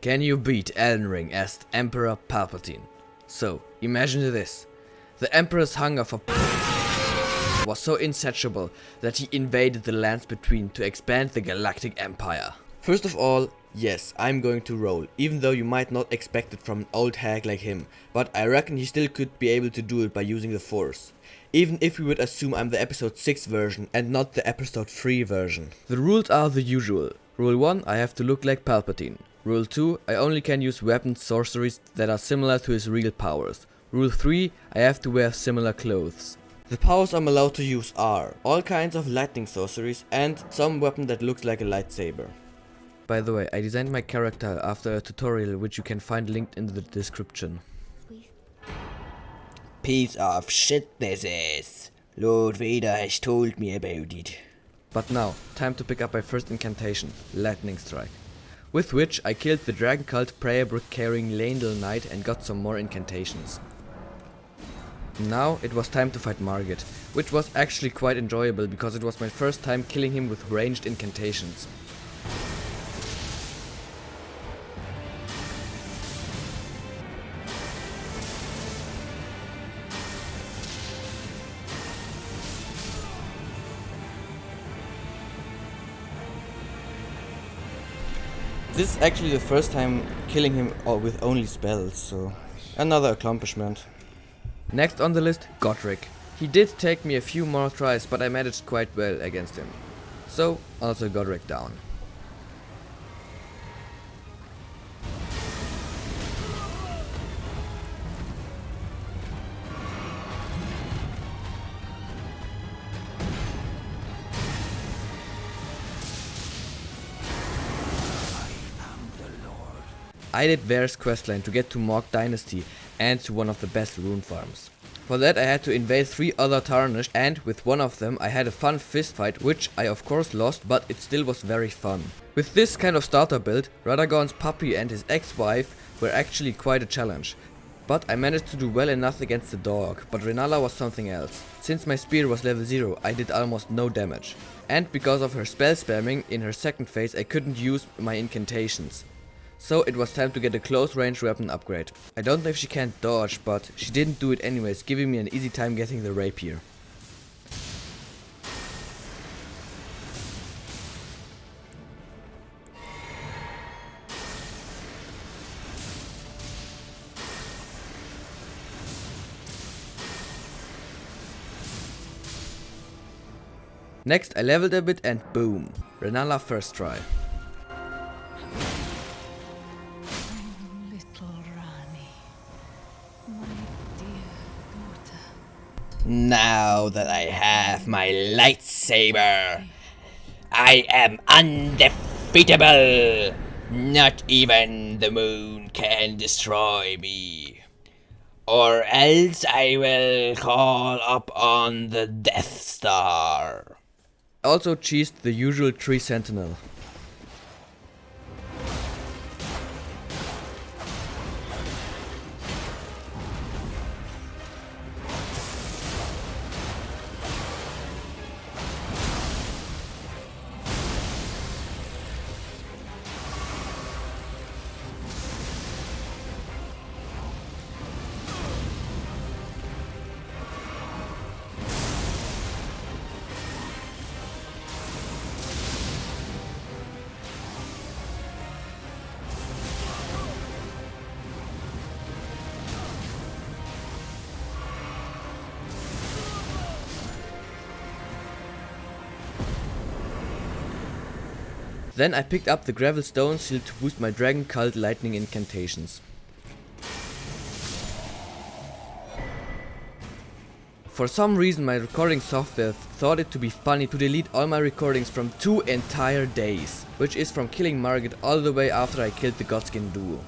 Can you beat Elden Ring? Asked Emperor Palpatine. So, imagine this. The Emperor's hunger for was so insatiable that he invaded the lands between to expand the galactic empire. First of all, yes, I'm going to roll, even though you might not expect it from an old hag like him, but I reckon he still could be able to do it by using the Force. Even if we would assume I'm the episode 6 version and not the episode 3 version. The rules are the usual. Rule 1, I have to look like Palpatine. Rule 2, I only can use weapons sorceries that are similar to his real powers. Rule 3, I have to wear similar clothes. The powers I'm allowed to use are all kinds of lightning sorceries and some weapon that looks like a lightsaber. By the way, I designed my character after a tutorial which you can find linked in the description. Piece of shit this is. Lord Vader has told me about it. But now, time to pick up my first incantation, Lightning Strike. With which I killed the dragon cult prayer brick carrying Lendl Knight and got some more incantations. Now it was time to fight Margit, which was actually quite enjoyable because it was my first time killing him with ranged incantations. This is actually the first time killing him with only spells, so another accomplishment. Next on the list, Godric. He did take me a few more tries, but I managed quite well against him. So, also Godric down. I did Var's questline to get to Morg Dynasty and to one of the best rune farms. For that I had to invade 3 other Tarnished, and with one of them I had a fun fist fight, which I of course lost, but it still was very fun. With this kind of starter build, Radagon's puppy and his ex-wife were actually quite a challenge. But I managed to do well enough against the dog, but Renala was something else. Since my spear was level 0, I did almost no damage. And because of her spell spamming in her second phase, I couldn't use my incantations. So it was time to get a close range weapon upgrade. I don't know if she can't dodge, but she didn't do it anyways, giving me an easy time getting the rapier. Next I leveled a bit and boom, Renala first try. Now that I have my lightsaber, I am undefeatable. Not even the moon can destroy me. Or else I will call up on the Death Star. Also cheesed the usual tree sentinel. Then I picked up the gravel stone seal to boost my dragon cult lightning incantations. For some reason my recording software thought it to be funny to delete all my recordings from 2 entire days, which is from killing Margit all the way after I killed the Godskin duo.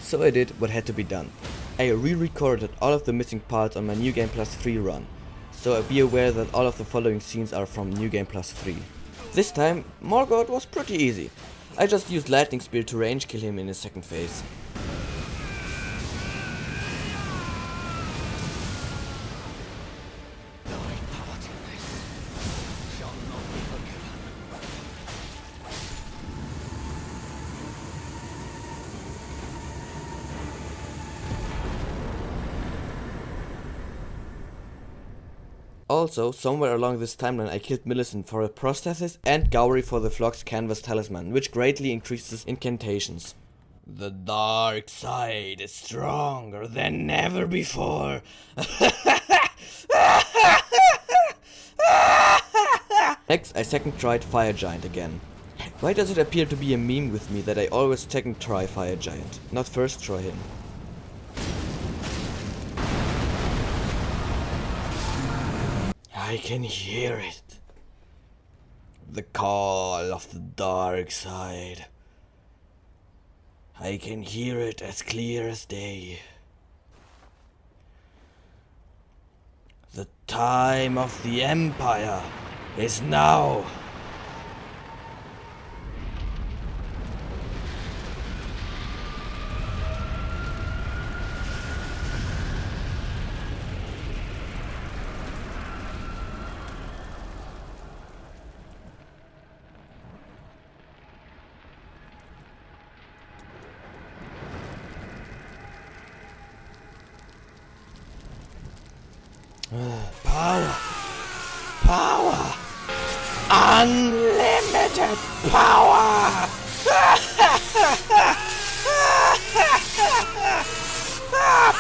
So I did what had to be done. I re-recorded all of the missing parts on my New Game Plus 3 run, so be aware that all of the following scenes are from New Game Plus 3. This time, Morgoth was pretty easy. I just used Lightning Spear to range kill him in his second phase. Also, somewhere along this timeline I killed Millicent for her prosthesis and Gowry for the Flock's Canvas Talisman, which greatly increases incantations. The dark side is stronger than ever before. Next, I second tried Fire Giant again. Why does it appear to be a meme with me that I always second try Fire Giant, not first try him? I can hear it. The call of the dark side. I can hear it as clear as day. The time of the Empire is now. Power! Power! Unlimited power!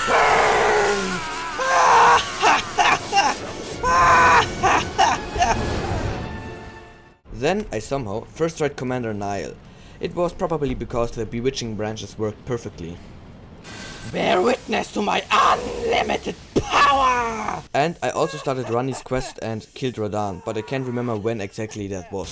Burn! Then I somehow first tried Commander Nile. It was probably because the bewitching branches worked perfectly. Bear witness to my unlimited power! And I also started Rani's quest and killed Radan, but I can't remember when exactly that was.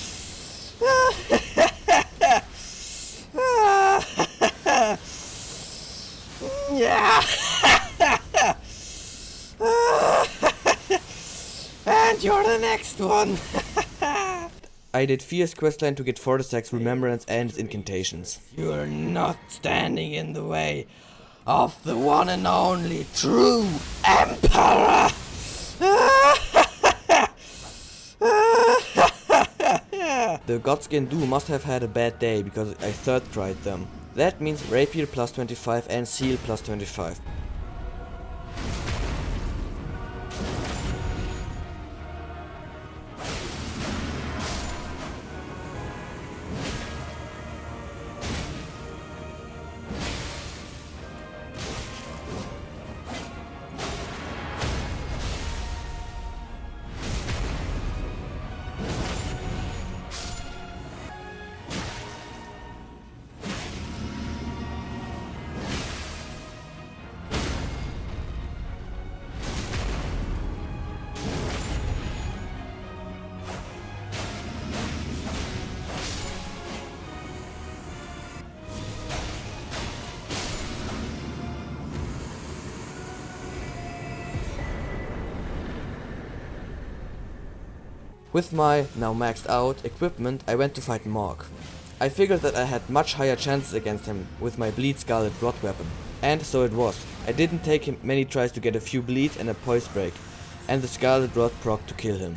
And you're the next one! I did Fierce questline to get Fortisak's remembrance and its incantations. You're not standing in the way of the one and only true Emperor! The Godskin Do must have had a bad day because I third tried them. That means Rapier plus 25 and Seal plus 25. With my, now maxed out, equipment, I went to fight Morg. I figured that I had much higher chances against him with my Bleed Scarlet Rod weapon. And so it was. I didn't take him many tries to get a few bleeds and a poise break, and the Scarlet Rod proc to kill him.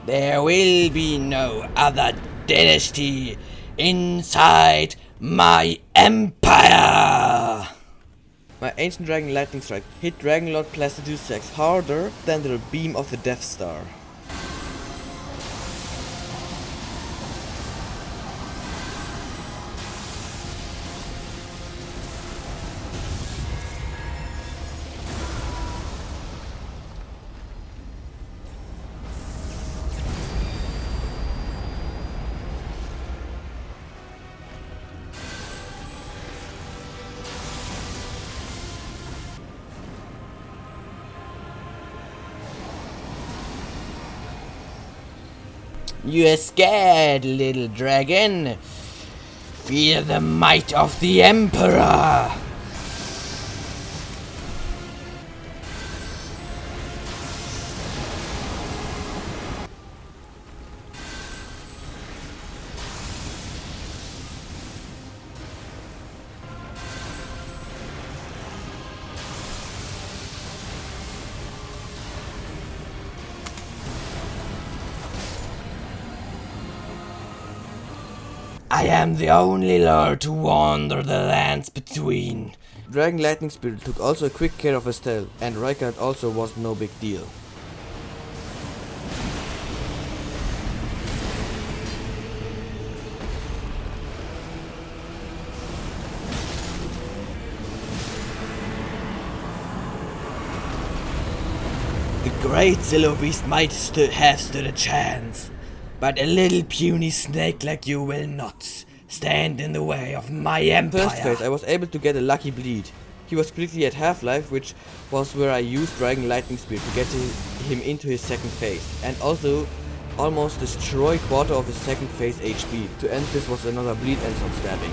There will be no other dynasty inside my empire! My ancient dragon lightning strike hit Dragon Lord Placidusax harder than the beam of the Death Star. You are scared, little dragon. Fear the might of the Emperor. I am the only lord to wander the lands between. Dragon Lightning Spirit took also quick care of Estelle, and Rykard also was no big deal. The great Zillow Beast might have stood a chance, but a little puny snake like you will not stand in the way of my empire. First phase I was able to get a lucky bleed. He was quickly at half-life, which was where I used Dragon Lightning Spear to get him into his second phase, and also almost destroy quarter of his second phase HP. To end this was another bleed and some stabbing.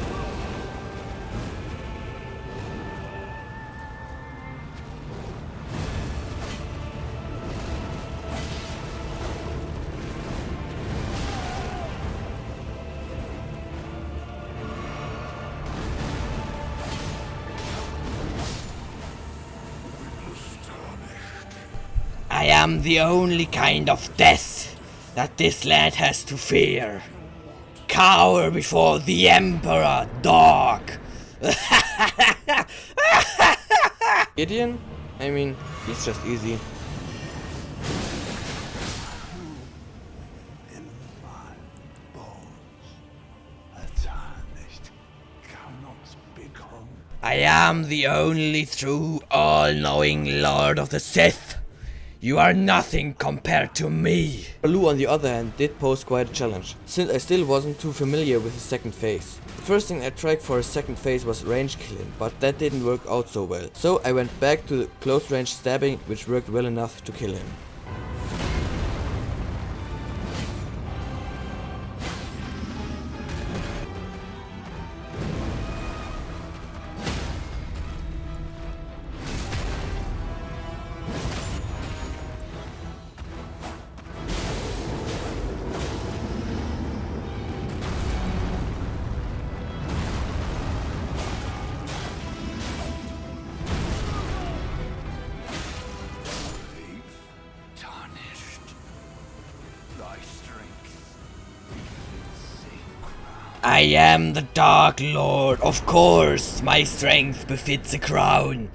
I am the only kind of death that this land has to fear. Cower before the Emperor, dog! Gideon? I mean, he's just easy. I am the only true, all-knowing Lord of the Sith. You are nothing compared to me. Baloo on the other hand did pose quite a challenge, since I still wasn't too familiar with his second phase. The first thing I tried for his second phase was range killing, but that didn't work out so well. So I went back to the close range stabbing, which worked well enough to kill him. I am the Dark Lord, of course my strength befits a crown.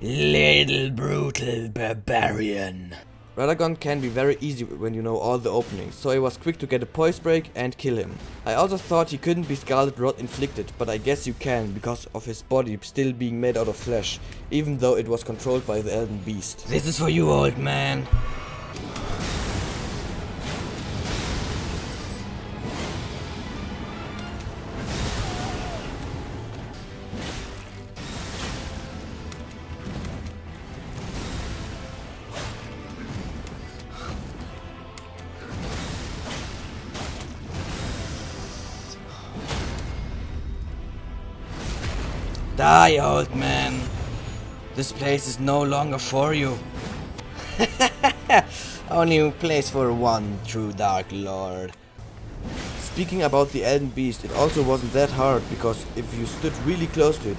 Little brutal barbarian. Radagon can be very easy when you know all the openings, so I was quick to get a poise break and kill him. I also thought he couldn't be Scarlet Rot inflicted, but I guess you can because of his body still being made out of flesh, even though it was controlled by the Elden Beast. This is for you, old man. Die, old man. This place is no longer for you. Only a place for one true Dark Lord. Speaking about the Elden Beast, it also wasn't that hard because if you stood really close to it,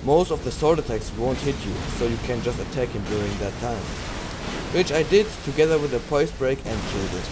most of the sword attacks won't hit you, so you can just attack him during that time. Which I did together with a poise break and killed it.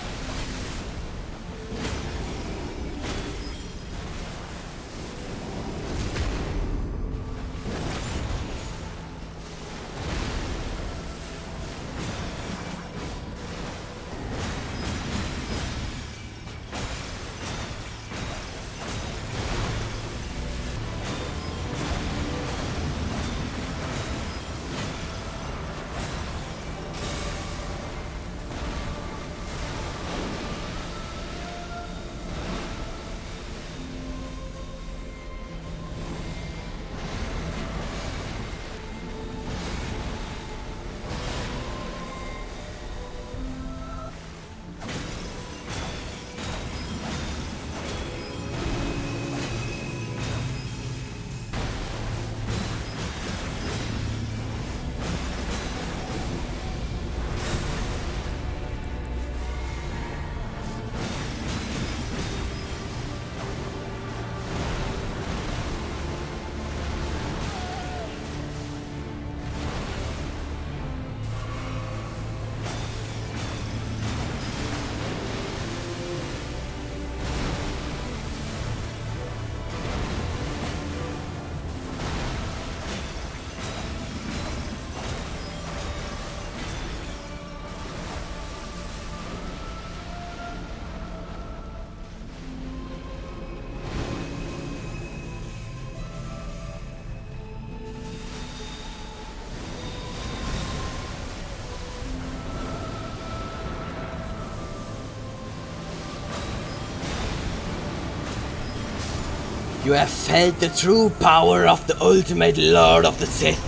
You have felt the true power of the ultimate Lord of the Sith.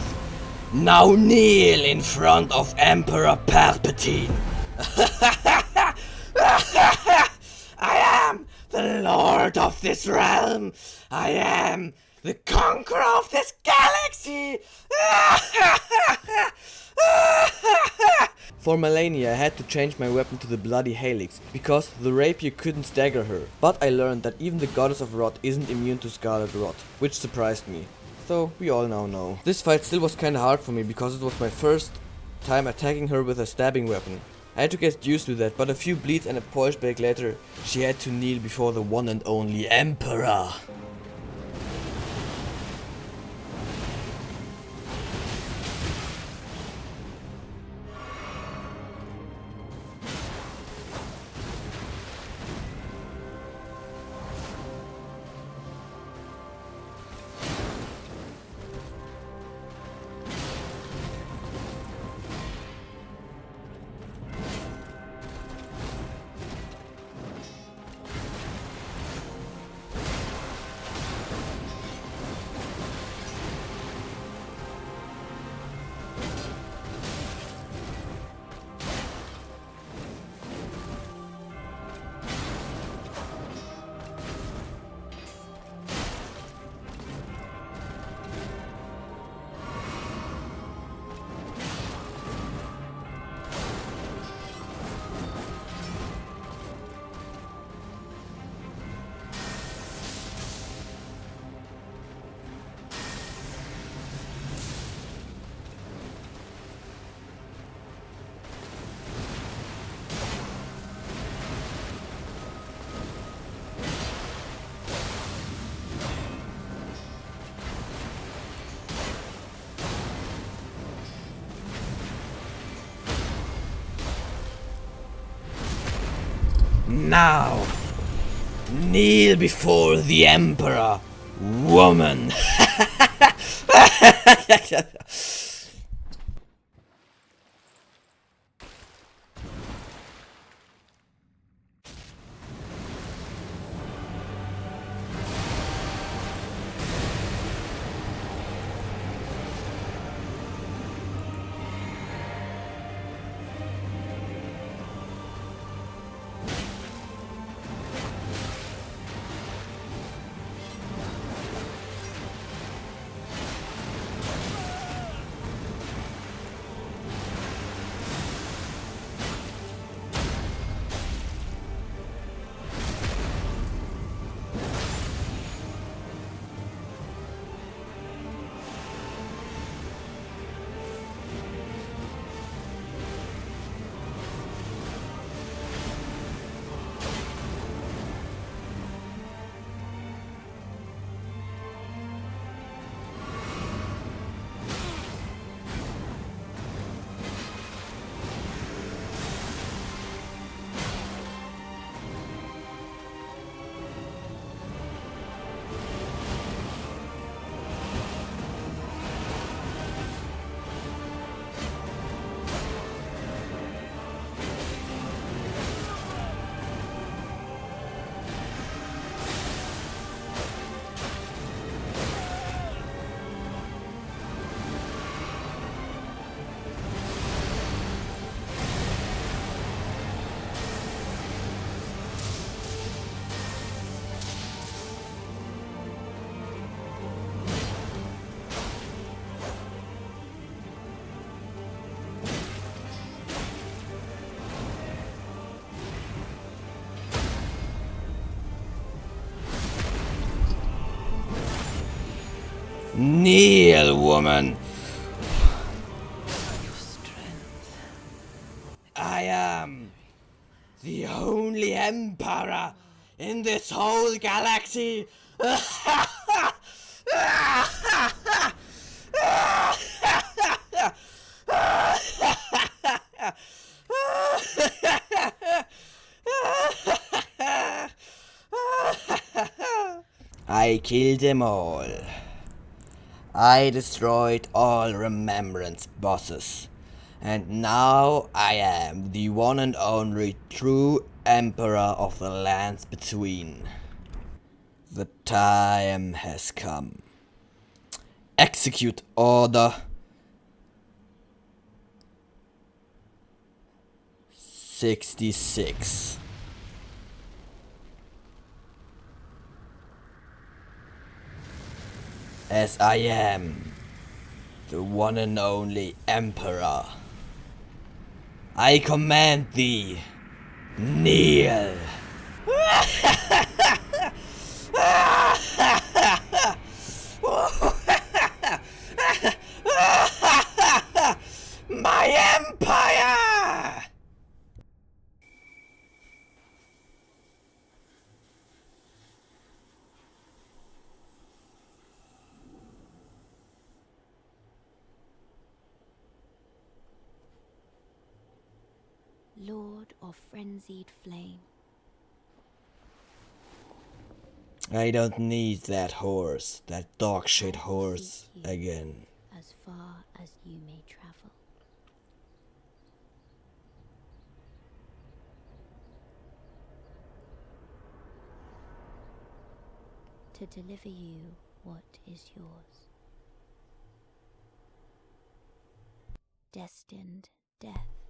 Now kneel in front of Emperor Palpatine. I am the Lord of this realm. I am the conqueror of this galaxy. For millennia I had to change my weapon to the bloody helix, because the rapier couldn't stagger her. But I learned that even the goddess of rot isn't immune to scarlet rot, which surprised me. So we all now know. This fight still was kinda hard for me, because it was my first time attacking her with a stabbing weapon. I had to get used to that, but a few bleeds and a poise break later, she had to kneel before the one and only Emperor. Now, kneel before the Emperor, woman. Kneel, woman. I am the only emperor in this whole galaxy. I killed them all. I destroyed all remembrance bosses. And now I am the one and only true Emperor of the lands between. The time has come. Execute order 66. As I am the one and only Emperor, I command thee, kneel. My empire! Lord of frenzied flame. I don't need that horse, that dog shit I horse seek you again. As far as you may travel. To deliver you what is yours. Destined death.